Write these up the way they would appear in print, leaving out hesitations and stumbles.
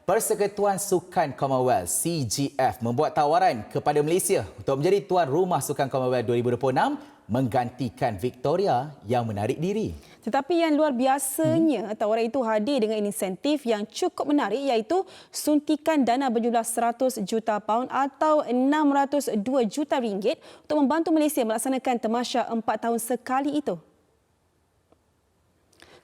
Persekutuan Sukan Commonwealth (CGF) membuat tawaran kepada Malaysia untuk menjadi tuan rumah Sukan Commonwealth 2026 menggantikan Victoria yang menarik diri. Tetapi yang luar biasanya, tawaran itu hadir dengan insentif yang cukup menarik iaitu suntikan dana berjumlah 100 juta pound atau 602 juta ringgit untuk membantu Malaysia melaksanakan temasya 4 tahun sekali itu.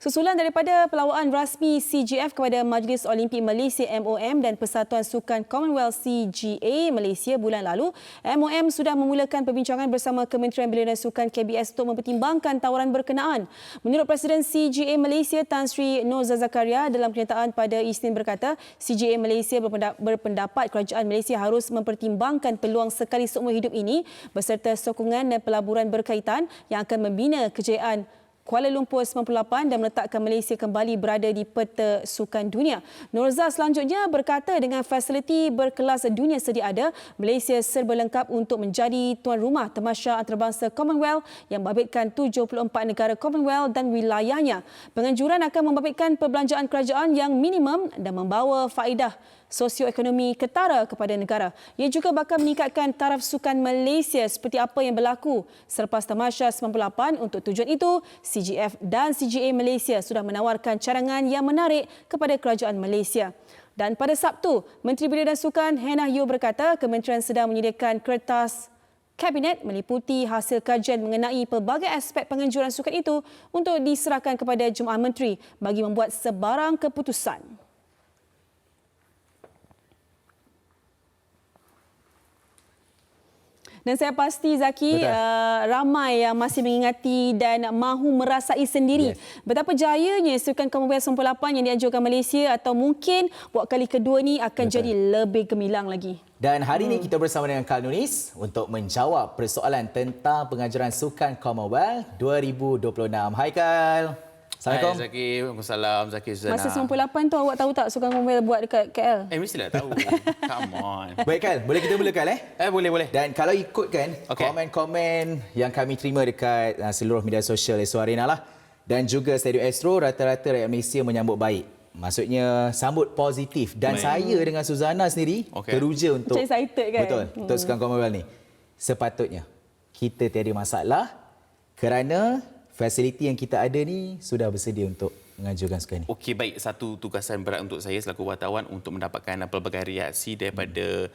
Susulan daripada pelawaan rasmi CGF kepada Majlis Olimpik Malaysia MOM dan Persatuan Sukan Commonwealth CGA Malaysia bulan lalu, MOM sudah memulakan perbincangan bersama Kementerian Belia dan Sukan KBS untuk mempertimbangkan tawaran berkenaan. Menurut Presiden CGA Malaysia Tan Sri Nur Zakaria dalam kenyataan pada Isnin berkata, CGA Malaysia berpendapat kerajaan Malaysia harus mempertimbangkan peluang sekali seumur hidup ini beserta sokongan dan pelaburan berkaitan yang akan membina kejayaan Kuala Lumpur 98 dan meletakkan Malaysia kembali berada di peta sukan dunia. Nurza selanjutnya berkata dengan fasiliti berkelas dunia sedia ada, Malaysia serba lengkap untuk menjadi tuan rumah temasya antarabangsa Commonwealth yang membabitkan 74 negara Commonwealth dan wilayahnya. Penganjuran akan membabitkan perbelanjaan kerajaan yang minimum dan membawa faedah sosioekonomi ketara kepada negara. Ia juga bakal meningkatkan taraf sukan Malaysia seperti apa yang berlaku selepas tamasya 98. Untuk tujuan itu, CGF dan CGA Malaysia sudah menawarkan cadangan yang menarik kepada kerajaan Malaysia. Dan pada Sabtu, Menteri Belia dan Sukan Hannah Yeoh berkata kementerian sedang menyediakan kertas Kabinet meliputi hasil kajian mengenai pelbagai aspek penganjuran sukan itu untuk diserahkan kepada Jemaah Menteri bagi membuat sebarang keputusan. Dan saya pasti Zaki, ramai yang masih mengingati dan mahu merasai sendiri betapa jayanya Sukan Commonwealth 98 yang dianjurkan Malaysia atau mungkin buat kali kedua ni akan jadi lebih gemilang lagi. Dan hari ini kita bersama dengan Kal Nunis untuk menjawab persoalan tentang penganjuran Sukan Commonwealth 2026. Hai Kal. Assalamualaikum. Hai Zaki, Waalaikumsalam Zaki Suzana. Masa 98 tu awak tahu tak Sukan Commonwealth buat dekat KL? Mestilah tahu. Come on. Baik Kal, boleh kita mula Kal Boleh. Dan kalau ikutkan komen-komen yang kami terima dekat seluruh media sosial Astro Arena lah dan juga Stadium Astro, rata-rata rakyat Malaysia menyambut baik. Maksudnya sambut positif dan saya dengan Suzana sendiri teruja untuk macam excited kan? Betul, untuk Sukan Commonwealth ni. Sepatutnya kita tiada masalah kerana fasiliti yang kita ada ni sudah bersedia untuk menganjurkan sukan ini. Okey, baik. Satu tugasan berat untuk saya selaku wartawan untuk mendapatkan pelbagai reaksi daripada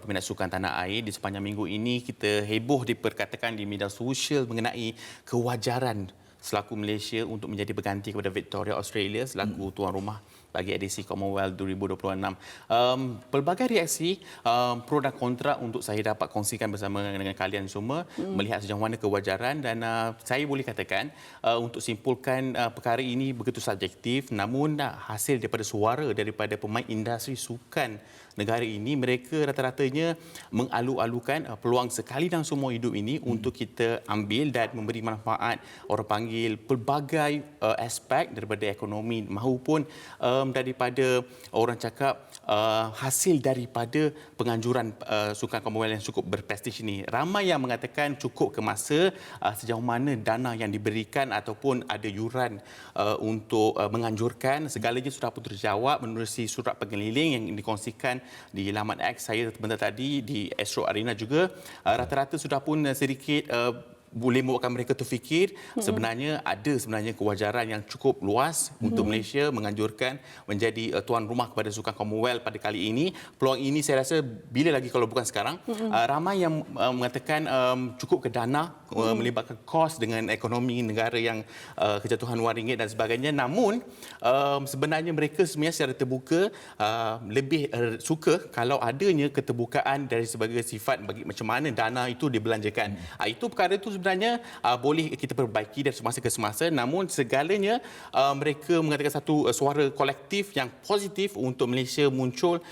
peminat sukan tanah air. Di sepanjang minggu ini kita heboh diperkatakan di media sosial mengenai kewajaran selaku Malaysia untuk menjadi berganti kepada Victoria Australia selaku tuan rumah bagi edisi Commonwealth 2026. Pelbagai reaksi pro dan kontra untuk saya dapat kongsikan bersama dengan kalian semua melihat sejauh mana kewajaran dan saya boleh katakan untuk simpulkan perkara ini begitu subjektif namun hasil daripada suara daripada pemain industri sukan negara ini mereka rata-ratanya mengalu-alukan peluang sekali dalam semua hidup ini untuk kita ambil dan memberi manfaat orang panggil pelbagai aspek daripada ekonomi maupun daripada orang cakap hasil daripada penganjuran Sukan Commonwealth yang cukup berprestij ini. Ramai yang mengatakan cukup ke masa sejauh mana dana yang diberikan ataupun ada yuran untuk menganjurkan segalanya sudah pun terjawab menerusi surat pengeliling yang dikongsikan di laman X saya sebentar tadi di Astro Arena juga rata-rata sudah pun sedikit boleh membuatkan mereka terfikir sebenarnya kewajaran yang cukup luas untuk Malaysia menganjurkan menjadi tuan rumah kepada Sukan Commonwealth pada kali ini. Peluang ini saya rasa bila lagi kalau bukan sekarang. Ramai yang mengatakan cukup ke dana melibatkan kos dengan ekonomi negara yang kejatuhan wang ringgit dan sebagainya. Namun sebenarnya mereka secara terbuka lebih suka kalau adanya keterbukaan dari sebagai sifat bagi macam mana dana itu dibelanjakan. Itu perkara itu sebenarnya boleh kita perbaiki dari semasa ke semasa namun segalanya mereka mengatakan satu suara kolektif yang positif untuk Malaysia muncul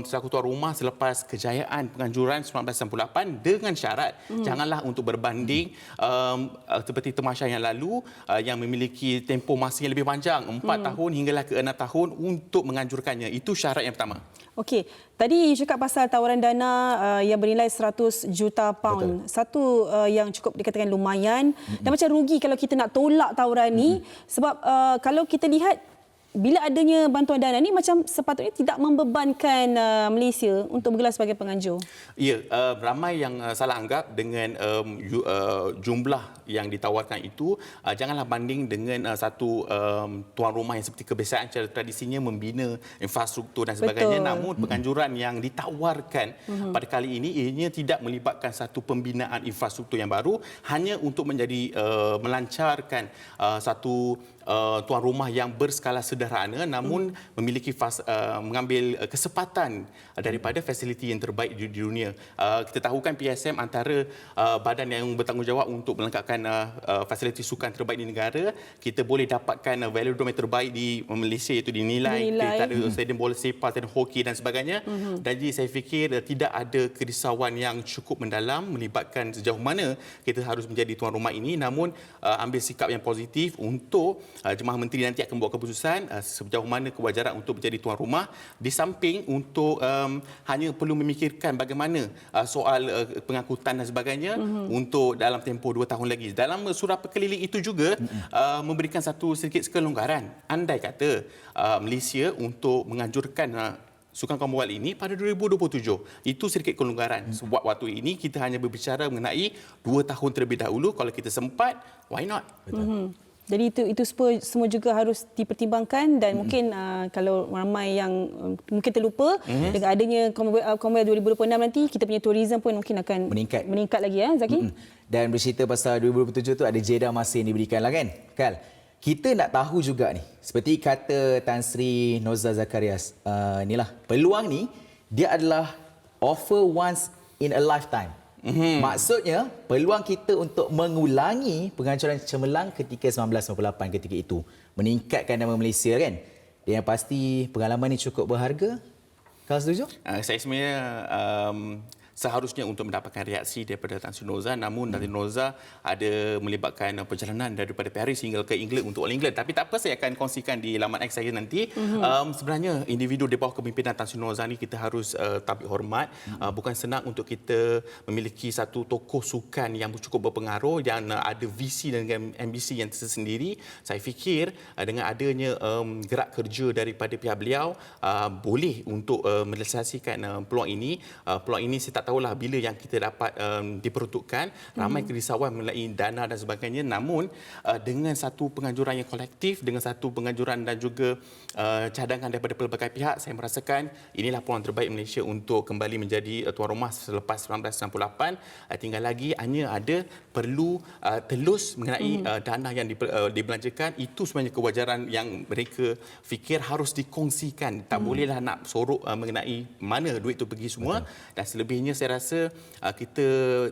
selaku tuan rumah selepas kejayaan penganjuran 1998 dengan syarat janganlah untuk berbanding seperti temasya yang lalu yang memiliki tempoh masa yang lebih panjang 4 tahun hinggalah ke 6 tahun untuk menganjurkannya. Itu syarat yang pertama. Okey, tadi cakap pasal tawaran dana yang bernilai 100 juta pound. Satu yang cukup dikatakan lumayan dan macam rugi kalau kita nak tolak tawaran ni sebab kalau kita lihat bila adanya bantuan dana ni macam sepatutnya tidak membebankan Malaysia untuk bergelar sebagai penganjur. Ya, ramai yang salah anggap dengan jumlah yang ditawarkan itu. Janganlah banding dengan satu tuan rumah yang seperti kebiasaan cara tradisinya membina infrastruktur dan sebagainya. Betul. Namun penganjuran yang ditawarkan pada kali ini ianya tidak melibatkan satu pembinaan infrastruktur yang baru, hanya untuk menjadi melancarkan satu tuan rumah yang berskala sederhana namun memiliki mengambil kesempatan daripada fasiliti yang terbaik di dunia. Kita tahu kan PSM antara badan yang bertanggungjawab untuk melengkapkan fasiliti sukan terbaik di negara. Kita boleh dapatkan velodrome yang terbaik di Malaysia iaitu dinilai. Kita ada stadium bola sepak, stadium hoki dan sebagainya. Dan jadi saya fikir tidak ada kerisauan yang cukup mendalam melibatkan sejauh mana kita harus menjadi tuan rumah ini, namun ambil sikap yang positif untuk Jemaah Menteri nanti akan buat keputusan sejauh mana kewajaran untuk menjadi tuan rumah, di samping untuk hanya perlu memikirkan bagaimana soal pengangkutan dan sebagainya untuk dalam tempoh 2 tahun lagi. Dalam surah perkeliling itu juga memberikan satu sedikit kelonggaran. Andai kata Malaysia untuk menganjurkan Sukan Commonwealth ini pada 2027. Itu sedikit kelonggaran. Sebab waktu ini kita hanya berbicara mengenai 2 tahun terlebih dahulu. Kalau kita sempat, why not? Betul. Jadi itu semua juga harus dipertimbangkan dan mungkin kalau ramai yang mungkin terlupa dengan adanya Commonwealth 2026 nanti kita punya tourism pun mungkin akan meningkat lagi ya Zaki. Dan bercerita pasal 2027 tu ada jeda masa yang diberikan lah kan. Kal, kita nak tahu juga ni, seperti kata Tan Sri Noza Zakarias, inilah peluang ni dia adalah offer once in a lifetime. Maksudnya, peluang kita untuk mengulangi penganjuran cemerlang ketika 1998 ketika itu. Meningkatkan nama Malaysia kan. Dan yang pasti pengalaman ini cukup berharga. Kau setuju? Saya sebenarnya seharusnya untuk mendapatkan reaksi daripada Tan Sri Noza, namun Tan Sri Noza ada melibatkan perjalanan daripada Paris hingga ke England untuk All England. Tapi tak apa, saya akan kongsikan di laman X saya nanti. Sebenarnya individu di bawah kepimpinan Tan Sri Noza ni kita harus tabik hormat. Bukan senang untuk kita memiliki satu tokoh sukan yang cukup berpengaruh, yang ada visi dan ambisi yang tersendiri. Saya fikir dengan adanya gerak kerja daripada pihak beliau boleh untuk merealisasikan peluang ini. Peluang ini saya tak tahulah bila yang kita dapat diperuntukkan. Ramai kerisauan mengenai dana dan sebagainya, namun dengan satu penganjuran yang kolektif, dengan satu penganjuran dan juga cadangan daripada pelbagai pihak, saya merasakan inilah peluang terbaik Malaysia untuk kembali menjadi tuan rumah selepas 1998. Tinggal lagi hanya ada perlu telus mengenai dana yang dibelanjakan. Itu sebenarnya kewajaran yang mereka fikir harus dikongsikan. Tak bolehlah nak sorok mengenai mana duit itu pergi semua. Dan selebihnya saya rasa kita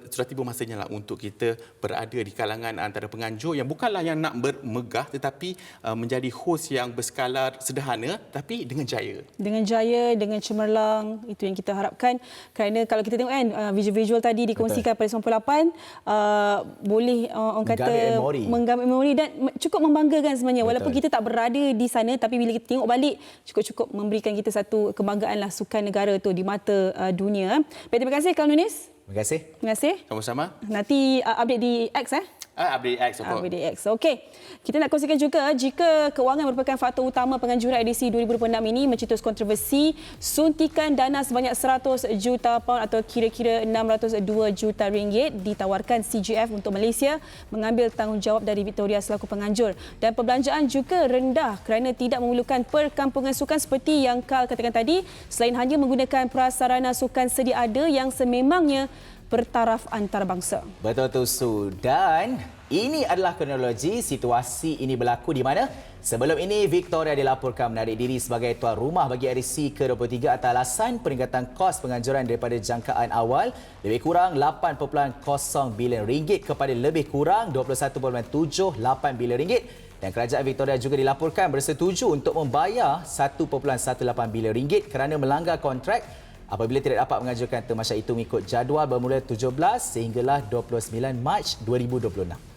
sudah tiba masanya lah untuk kita berada di kalangan antara penganjur yang bukanlah yang nak bermegah, tetapi menjadi hos yang berskala sederhana tapi dengan jaya. Dengan jaya, dengan cemerlang, itu yang kita harapkan. Kerana kalau kita tengok kan visual-visual tadi dikongsikan pada 98, boleh orang kata menggambar memori dan cukup membanggakan sebenarnya. Walaupun kita tak berada di sana, tapi bila kita tengok balik cukup memberikan kita satu kebanggaan lah sukan negara tu di mata dunia. Baik, terima kasih Kak Nunis. Terima kasih. Terima kasih. Sama-sama. Nanti update di X Update X. Update di X. Okey. Kita nak kongsikan juga jika kewangan merupakan faktor utama penganjuran edisi 2026 ini mencetus kontroversi, suntikan dana sebanyak 100 juta pound atau kira-kira 602 juta ringgit ditawarkan CGF untuk Malaysia mengambil tanggungjawab dari Victoria selaku penganjur. Dan perbelanjaan juga rendah kerana tidak memerlukan perkampungan sukan seperti yang Kal katakan tadi, selain hanya menggunakan prasarana sukan sedia ada yang sememangnya bertaraf antarabangsa. Betul tu, Su. Dan ini adalah kronologi situasi ini berlaku di mana sebelum ini Victoria dilaporkan menarik diri sebagai tuan rumah bagi edisi ke-23 atas alasan peningkatan kos penganjuran daripada jangkaan awal lebih kurang 8.0 bilion ringgit kepada lebih kurang 21.78 bilion ringgit. Dan kerajaan Victoria juga dilaporkan bersetuju untuk membayar 1.18 bilion ringgit kerana melanggar kontrak apabila tidak dapat mengajukan termasyak itu mengikut jadual bermula 17 sehinggalah 29 Mac 2026.